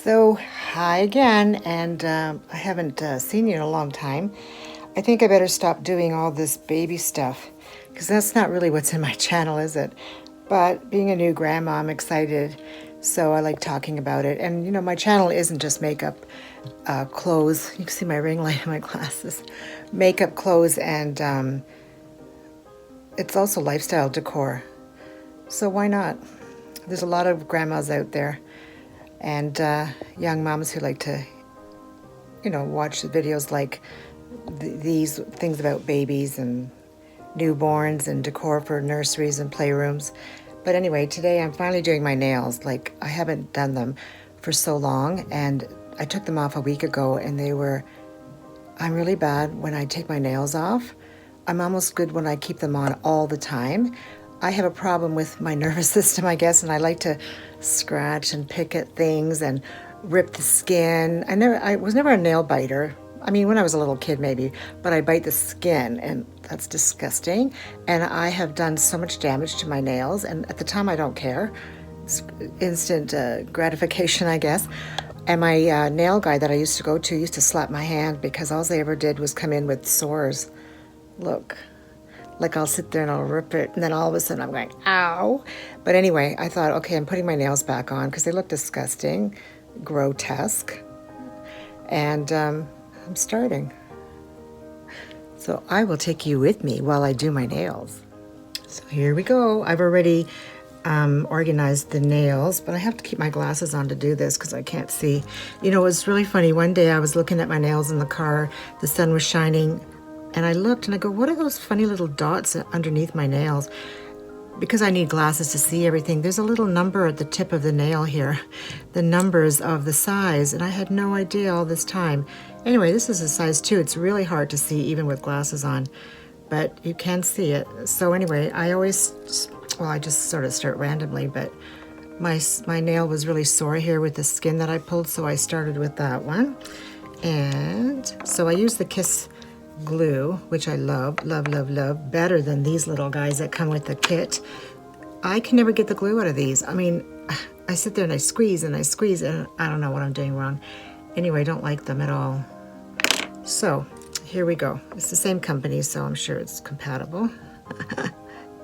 So, hi again, and I haven't seen you in a long time. I think I better stop doing all this baby stuff because that's not really what's in my channel, is it? But being a new grandma, I'm excited, so I like talking about it. And you know, my channel isn't just makeup, clothes. You can see my ring light in my glasses. Makeup, clothes, and it's also lifestyle decor. So why not? There's a lot of grandmas out there and young moms who like to, watch the videos like these things about babies and newborns and decor for nurseries and playrooms. But anyway, today I'm finally doing my nails. Like, I haven't done them for so long, and I took them off a week ago, and I'm really bad when I take my nails off. I'm almost good when I keep them on all the time. I have a problem with my nervous system, I guess, and I like to scratch and pick at things and rip the skin. I was never a nail biter. I mean, when I was a little kid maybe, but I bite the skin, and that's disgusting. And I have done so much damage to my nails, and at the time I don't care. It's instant gratification, I guess. And my nail guy that I used to go to used to slap my hand because all they ever did was come in with sores. Look. Like, I'll sit there and I'll rip it, and then all of a sudden I'm going, ow. But anyway, I thought, okay, I'm putting my nails back on because they look disgusting, grotesque. And I'm starting. So I will take you with me while I do my nails. So here we go. I've already organized the nails, but I have to keep my glasses on to do this because I can't see. You know, it was really funny. One day I was looking at my nails in the car. The sun was shining. And I looked and I go, what are those funny little dots underneath my nails? Because I need glasses to see everything, there's a little number at the tip of the nail here, the numbers of the size, and I had no idea all this time. Anyway, this is a size 2. It's really hard to see even with glasses on, but you can see it. So anyway, I just sort of start randomly, but my nail was really sore here with the skin that I pulled, so I started with that one. And so I used the Kiss glue, which I love, better than these little guys that come with the kit. I can never get the glue out of these. I mean, I sit there and I squeeze and I don't know what I'm doing wrong. Anyway, I don't like them at all. So here we go. It's the same company, so I'm sure it's compatible.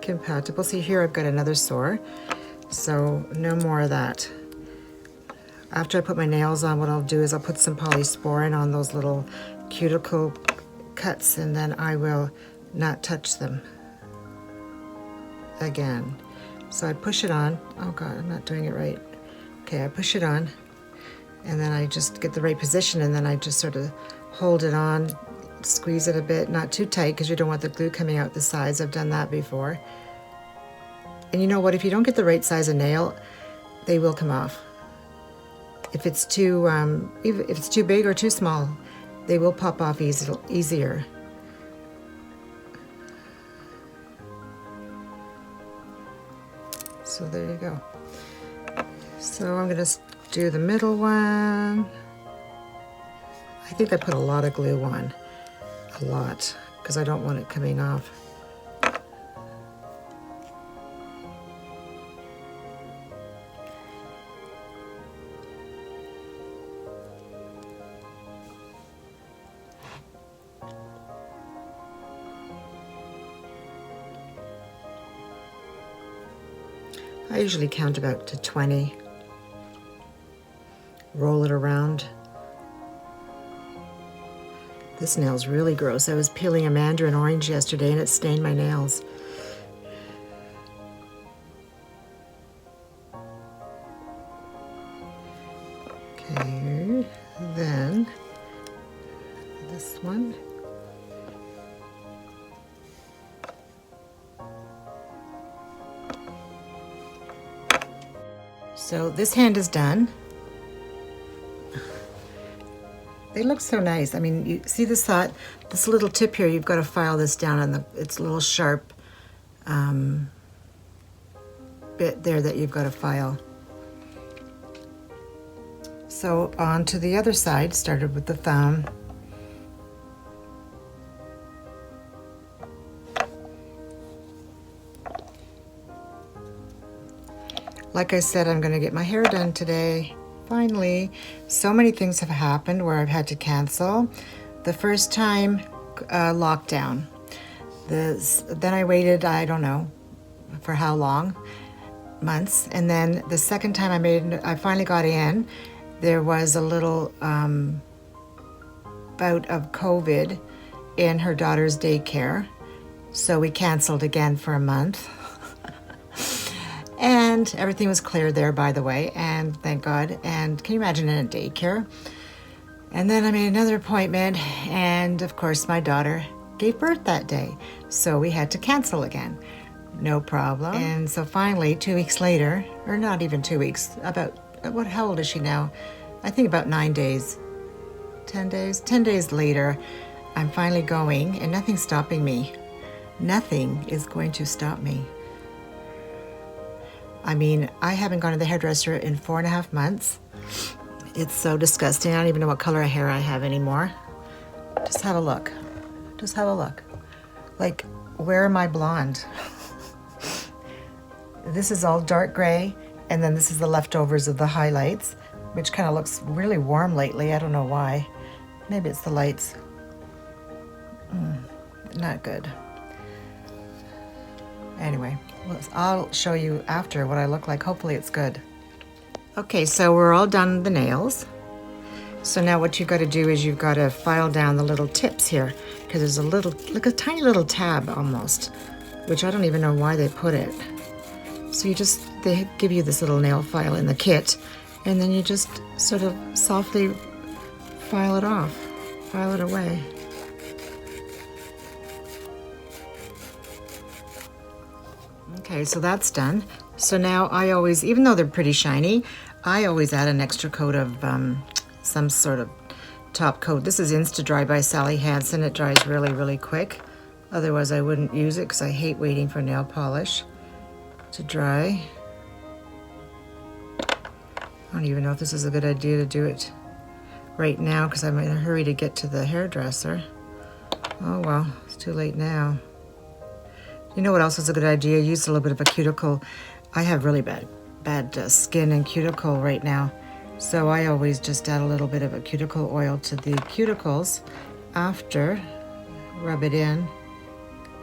Compatible. See, here I've got another sore, so no more of that. After I put my nails on, what I'll do is I'll put some polysporin on those little cuticle cuts, and then I will not touch them again. So I push it on. Oh God, I'm not doing it right. Okay, I push it on, and then I just get the right position, and then I just sort of hold it on, squeeze it a bit, not too tight because you don't want the glue coming out the sides. I've done that before. And you know what? If you don't get the right size of nail, they will come off. If it's too big or too small, they will pop off easier. So there you go. So I'm gonna do the middle one. I think I put a lot of glue on, a lot, because I don't want it coming off. I usually count about to 20, roll it around. This nail's really gross. I was peeling a mandarin orange yesterday and it stained my nails. Okay, then this one. So this hand is done. They look so nice. I mean, you see this little tip here, you've got to file this down on it's a little sharp bit there that you've got to file. So on to the other side, started with the thumb. Like I said, I'm going to get my hair done today. Finally, so many things have happened where I've had to cancel. The first time, lockdown. Then I waited, I don't know for how long, months. And then the second time I finally got in, there was a little bout of COVID in her daughter's daycare. So we canceled again for a month. And everything was cleared there, by the way, and thank God. And can you imagine in a daycare? And then I made another appointment, and of course my daughter gave birth that day. So we had to cancel again. No problem. And so finally, 2 weeks later, or not even 2 weeks, how old is she now? I think about 9 days, 10 days. 10 days later, I'm finally going, and nothing's stopping me. Nothing is going to stop me. I mean, I haven't gone to the hairdresser in 4.5 months. It's so disgusting. I don't even know what color of hair I have anymore. Just have a look. Just have a look. Like, where am I blonde? This is all dark gray, and then this is the leftovers of the highlights, which kind of looks really warm lately. I don't know why. Maybe it's the lights. Not good. Anyway, I'll show you after what I look like. Hopefully it's good. Okay, so we're all done with the nails. So now what you've got to do is you've got to file down the little tips here, because there's a little, like a tiny little tab almost, which I don't even know why they put it. So they give you this little nail file in the kit, and then you just sort of softly file it off, file it away. Okay, so that's done. So now I always, even though they're pretty shiny, I always add an extra coat of some sort of top coat. This is Insta-Dry by Sally Hansen. It dries really, really quick. Otherwise I wouldn't use it because I hate waiting for nail polish to dry. I don't even know if this is a good idea to do it right now because I'm in a hurry to get to the hairdresser. Oh well, it's too late now. You know what else is a good idea? Use a little bit of a cuticle. I have really bad skin and cuticle right now. So I always just add a little bit of a cuticle oil to the cuticles after, rub it in,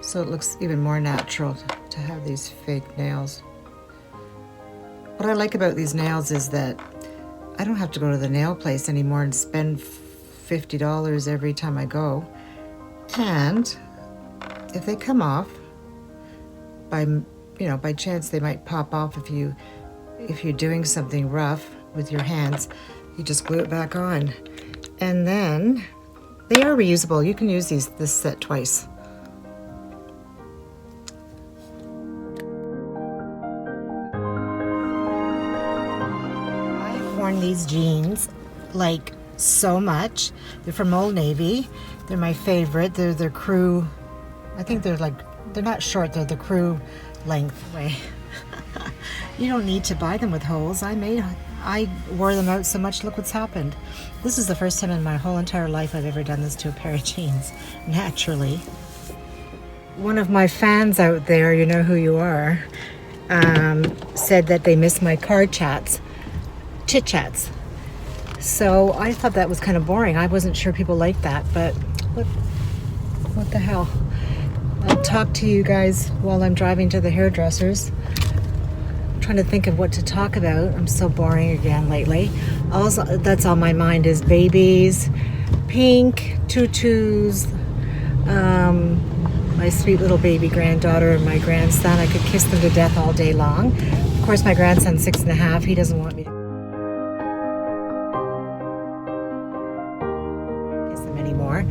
so it looks even more natural to have these fake nails. What I like about these nails is that I don't have to go to the nail place anymore and spend $50 every time I go. And if they come off, by chance they might pop off if you're doing something rough with your hands, you just glue it back on. And then they are reusable. You can use this set twice. I've worn these jeans like so much. They're from Old Navy. They're my favorite. They're their crew. I think they're not short, they're the crew length way. You don't need to buy them with holes. I wore them out so much, look what's happened. This is the first time in my whole entire life I've ever done this to a pair of jeans, naturally. One of my fans out there, you know who you are, said that they miss my car chats, chit chats. So I thought that was kind of boring. I wasn't sure people liked that, but what the hell. I'll talk to you guys while I'm driving to the hairdressers. I'm trying to think of what to talk about. I'm so boring again lately. That's on my mind is babies, pink, tutus, my sweet little baby granddaughter and my grandson. I could kiss them to death all day long. Of course, my grandson's 6.5. He doesn't want me to kiss him anymore.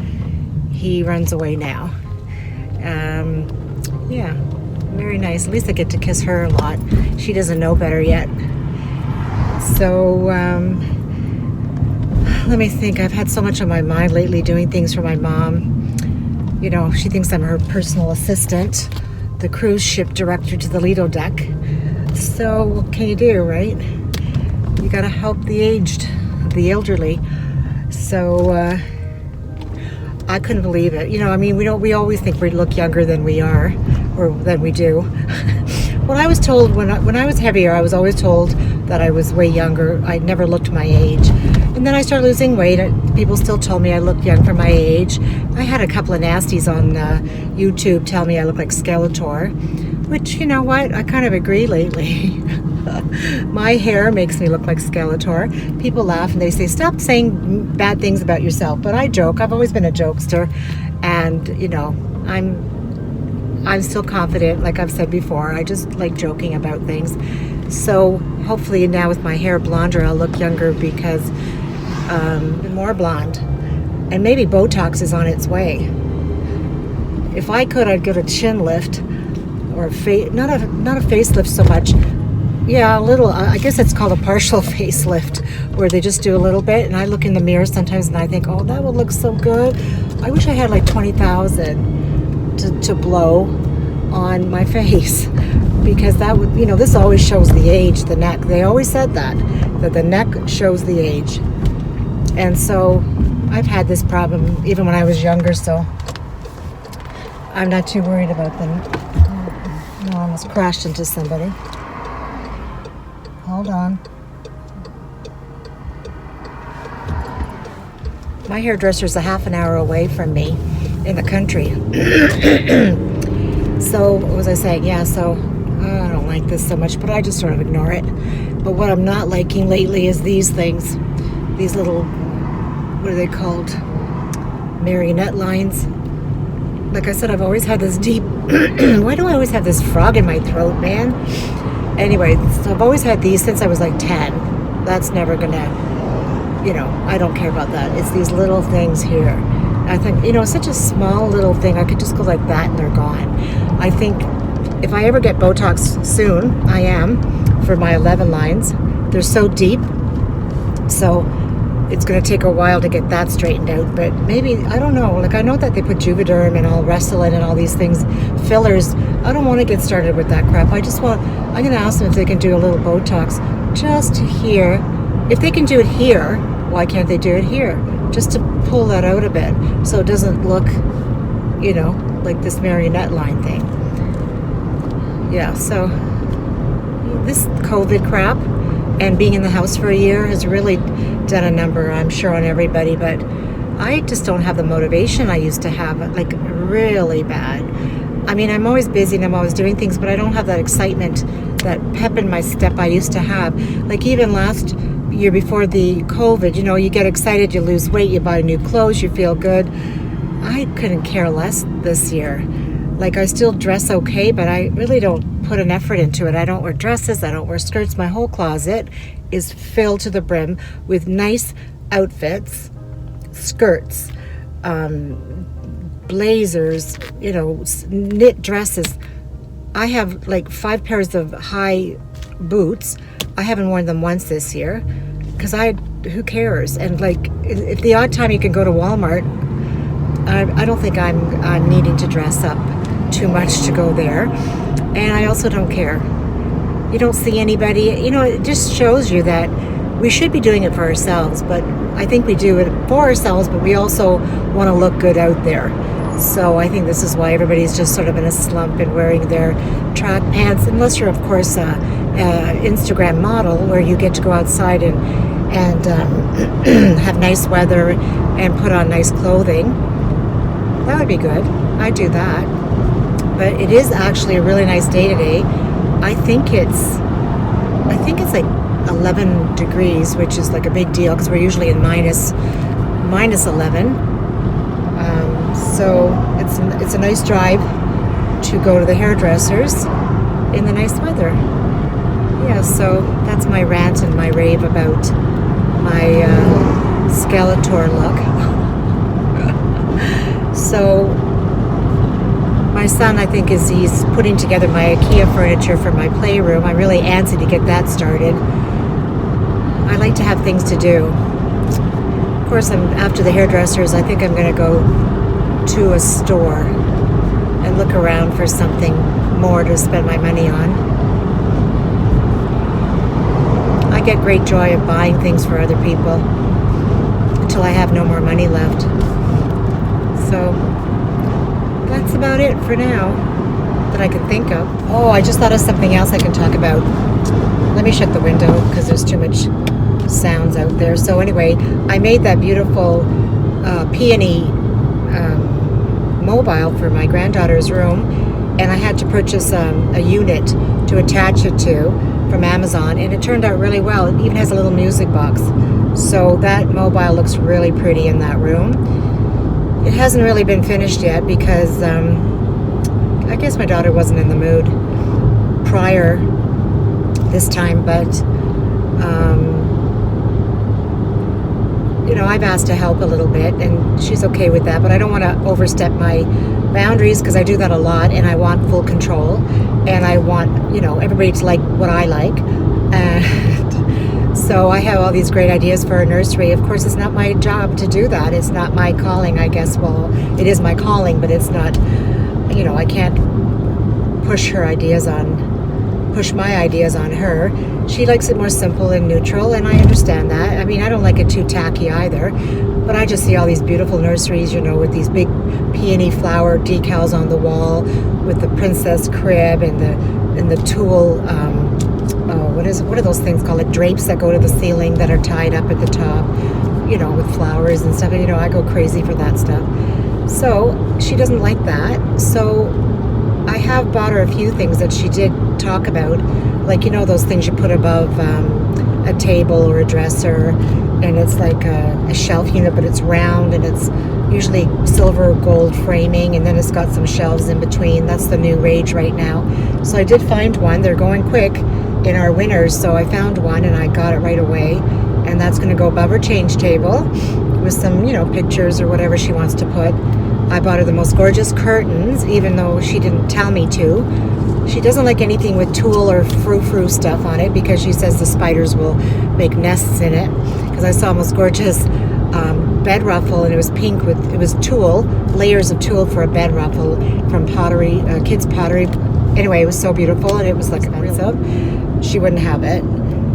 He runs away now. Yeah, very nice. At least I get to kiss her a lot. She doesn't know better yet. So, let me think. I've had so much on my mind lately doing things for my mom. You know, she thinks I'm her personal assistant, the cruise ship director to the Lido deck. So, what can you do, right? You gotta help the aged, the elderly. So, I couldn't believe it. You know, I mean, we always think we look younger than we are, or than we do. Well, I was told when I was heavier, I was always told that I was way younger. I never looked my age. And then I started losing weight. People still told me I looked young for my age. I had a couple of nasties on YouTube tell me I look like Skeletor, which, you know what, I kind of agree lately. My hair makes me look like Skeletor. People laugh and they say, stop saying bad things about yourself. But I joke. I've always been a jokester. And, you know, I'm still confident, like I've said before. I just like joking about things. So hopefully now with my hair blonder, I'll look younger because more blonde. And maybe Botox is on its way. If I could, I'd get a chin lift or not a facelift so much. Yeah, a little. I guess it's called a partial facelift, where they just do a little bit. And I look in the mirror sometimes and I think, oh, that would look so good. I wish I had like 20,000 to blow on my face, because that would, you know, this always shows the age, the neck. They always said that the neck shows the age. And so I've had this problem even when I was younger, so I'm not too worried about them. Oh, I almost crashed into somebody. Hold on. My hairdresser's a half an hour away from me in the country. So, what was I saying? Yeah, so I don't like this so much, but I just sort of ignore it. But what I'm not liking lately is these things. These little, what are they called? Marionette lines. Like I said, I've always had this deep... Why do I always have this frog in my throat, man? Anyway, so I've always had these since I was like 10. That's never gonna, you know, I don't care about that. It's these little things here. I think, you know, it's such a small little thing. I could just go like that and they're gone. I think if I ever get Botox soon, I am, for my 11 lines. They're so deep. So it's going to take a while to get that straightened out. But maybe, I don't know. Like, I know that they put Juvederm and all Restylane and all these things, fillers. I don't want to get started with that crap. I'm going to ask them if they can do a little Botox just here. If they can do it here, why can't they do it here? Just to pull that out a bit so it doesn't look, you know, like this marionette line thing. Yeah, so this COVID crap and being in the house for a year has really done a number, I'm sure, on everybody. But I just don't have the motivation I used to have, like really bad. I mean, I'm always busy and I'm always doing things, but I don't have that excitement, that pep in my step I used to have. Like even last year before the COVID, you know, you get excited, you lose weight, you buy new clothes, you feel good. I couldn't care less this year. Like, I still dress okay, but I really don't put an effort into it. I don't wear dresses, I don't wear skirts. My whole closet is filled to the brim with nice outfits, skirts, blazers, you know, knit dresses. I have like 5 pairs of high boots. I haven't worn them once this year because who cares? And like, if the odd time you can go to Walmart, I don't think I'm needing to dress up too much to go there. And I also don't care. You don't see anybody, you know, it just shows you that we should be doing it for ourselves, but I think we do it for ourselves, but we also want to look good out there. So I think this is why everybody's just sort of in a slump and wearing their track pants, unless you're, of course, a Instagram model where you get to go outside and have nice weather and put on nice clothing. That would be good. I'd do that. But it is actually a really nice day today. I think it's like 11 degrees, which is like a big deal because we're usually in minus 11. So it's a nice drive to go to the hairdressers in the nice weather. Yeah, so that's my rant and my rave about my Skeletor look. So my son, I think, he's putting together my IKEA furniture for my playroom. I'm really antsy to get that started. I like to have things to do. Of course, after the hairdressers, I think I'm going to go to a store and look around for something more to spend my money on. I get great joy of buying things for other people until I have no more money left. So that's about it for now that I can think of. Oh, I just thought of something else I can talk about. Let me me shut the window because there's too much sounds out there. So anyway, I made that beautiful peony mobile for my granddaughter's room, and I had to purchase a unit to attach it to from Amazon, and it turned out really well. It even has a little music box. So that mobile looks really pretty in that room. It hasn't really been finished yet because I guess my daughter wasn't in the mood prior this time, but you know, I've asked to help a little bit, and she's okay with that, but I don't want to overstep my boundaries because I do that a lot, and I want full control, and I want, you know, everybody to like what I like. And so I have all these great ideas for a nursery. Of course, it's not my job to do that. It's not my calling, I guess. Well, it is my calling, but it's not, you know, I can't push my ideas on her. She likes it more simple and neutral, and I understand that. I mean, I don't like it too tacky either, but I just see all these beautiful nurseries, you know, with these big peony flower decals on the wall, with the princess crib and the tulle. What are those things called? Like drapes that go to the ceiling that are tied up at the top, you know, with flowers and stuff. And, you know, I go crazy for that stuff. So she doesn't like that. So I have bought her a few things that she did talk about, like, you know, those things you put above a table or a dresser, and it's like a shelf unit, but it's round, and it's usually silver or gold framing, and then it's got some shelves in between. That's the new rage right now. So I did find one. They're going quick in our winters, so I found one and I got it right away, and that's going to go above her change table with some, you know, pictures or whatever she wants to put. I bought her the most gorgeous curtains, even though she didn't tell me to. She doesn't like anything with tulle or frou-frou stuff on it because she says the spiders will make nests in it. Because I saw a most gorgeous bed ruffle, and it was pink it was tulle, layers of tulle for a bed ruffle from pottery, kids pottery. Anyway, it was so beautiful, and it was like expensive. She wouldn't have it.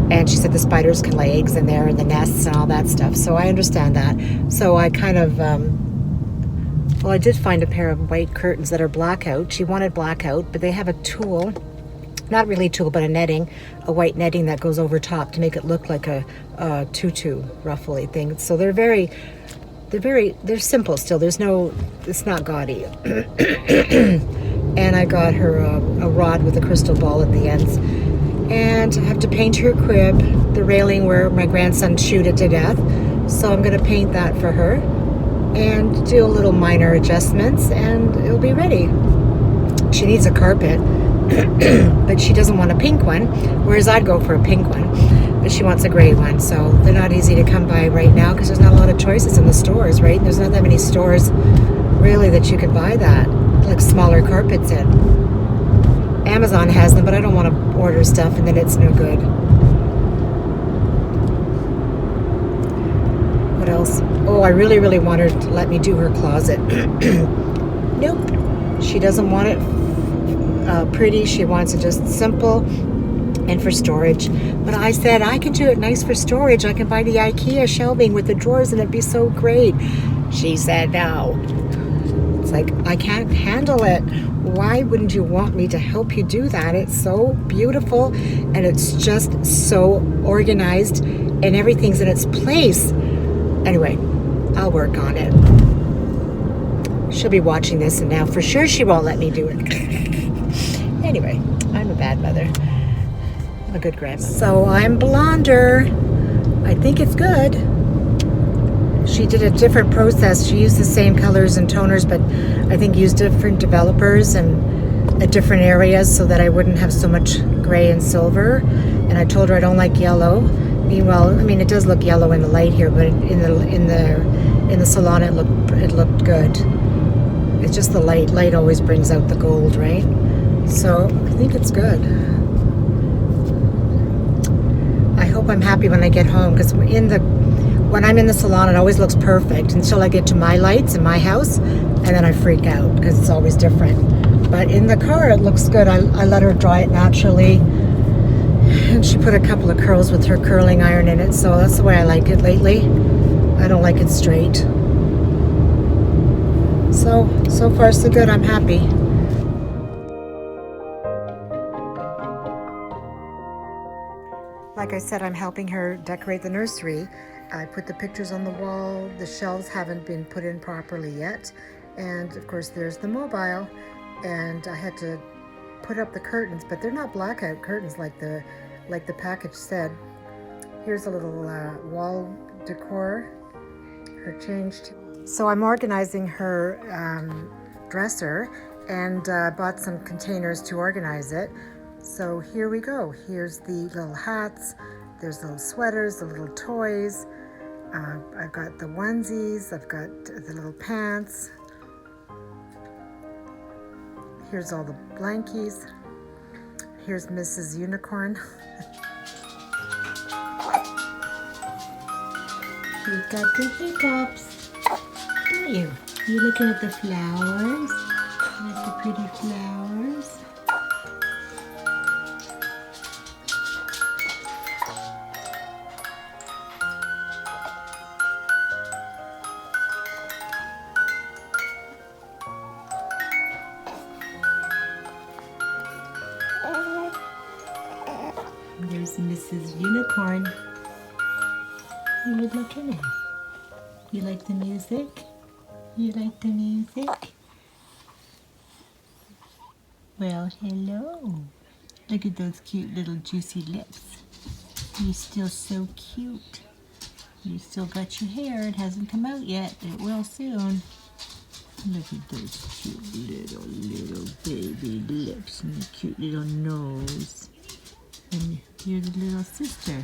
And she said the spiders can lay eggs in there and the nests and all that stuff. So I understand that. So I kind of... well, I did find a pair of white curtains that are blackout. She wanted blackout, but they have a tulle, not really tulle, but a white netting that goes over top to make it look like a tutu ruffly thing. So they're simple still. It's not gaudy. And I got her a rod with a crystal ball at the ends. And I have to paint her crib, the railing where my grandson chewed it to death. So I'm going to paint that for her and do a little minor adjustments, and it'll be ready. She needs a carpet, but she doesn't want a pink one, whereas I'd go for a pink one, but she wants a gray one. So they're not easy to come by right now because there's not a lot of choices in the stores, right? And there's not that many stores really that you could buy that, like smaller carpets in. Amazon has them, but I don't want to order stuff and then it's no good. What else? Oh, I really, really want her to let me do her closet. Nope. She doesn't want it pretty. She wants it just simple and for storage. But I said, I can do it nice for storage. I can buy the IKEA shelving with the drawers and it'd be so great. She said, no. It's like, I can't handle it. Why wouldn't you want me to help you do that? It's so beautiful and it's just so organized and everything's in its place. Anyway, I'll work on it. She'll be watching this and now for sure she won't let me do it. Anyway, I'm a bad mother. I'm a good grandmother. So I'm blonder. I think it's good. She did a different process. She used the same colors and toners, but I think used different developers and at different areas so that I wouldn't have so much gray and silver. And I told her I don't like yellow. Meanwhile, I mean, it does look yellow in the light here, but in the salon it looked good. It's just the light. Light always brings out the gold, right? So I think it's good. I hope I'm happy when I get home because when I'm in the salon, it always looks perfect until I get to my lights in my house, and then I freak out because it's always different. But in the car, it looks good. I let her dry it naturally, and she put a couple of curls with her curling iron in it, so that's the way I like it lately. I don't like it straight. So far so good. I'm happy. Like I said, I'm helping her decorate the nursery. I put the pictures on the wall. The shelves haven't been put in properly yet. And of course there's the mobile. And I had to put up the curtains, but they're not blackout curtains like the package said. Here's a little wall decor, her changed. So I'm organizing her dresser and bought some containers to organize it. So here we go. Here's the little hats, there's little sweaters, the little toys. I've got the onesies, I've got the little pants. Here's all the blankies. Here's Mrs. Unicorn. You've got the hiccups, don't you? You looking at the flowers? At the pretty flowers? There's Mrs. Unicorn. What are you looking at? You like the music? You like the music? Well, hello. Look at those cute little juicy lips. You're still so cute. You still got your hair. It hasn't come out yet. It will soon. Look at those cute little baby lips and the cute little nose. And you're the little sister.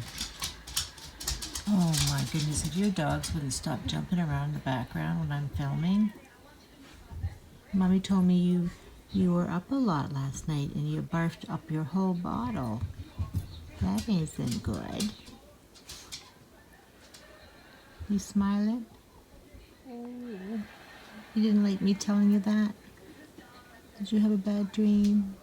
Oh my goodness, if your dogs wouldn't stop jumping around in the background when I'm filming. Mommy told me you were up a lot last night and you barfed up your whole bottle. That isn't good. You smiling? You didn't like me telling you that? Did you have a bad dream?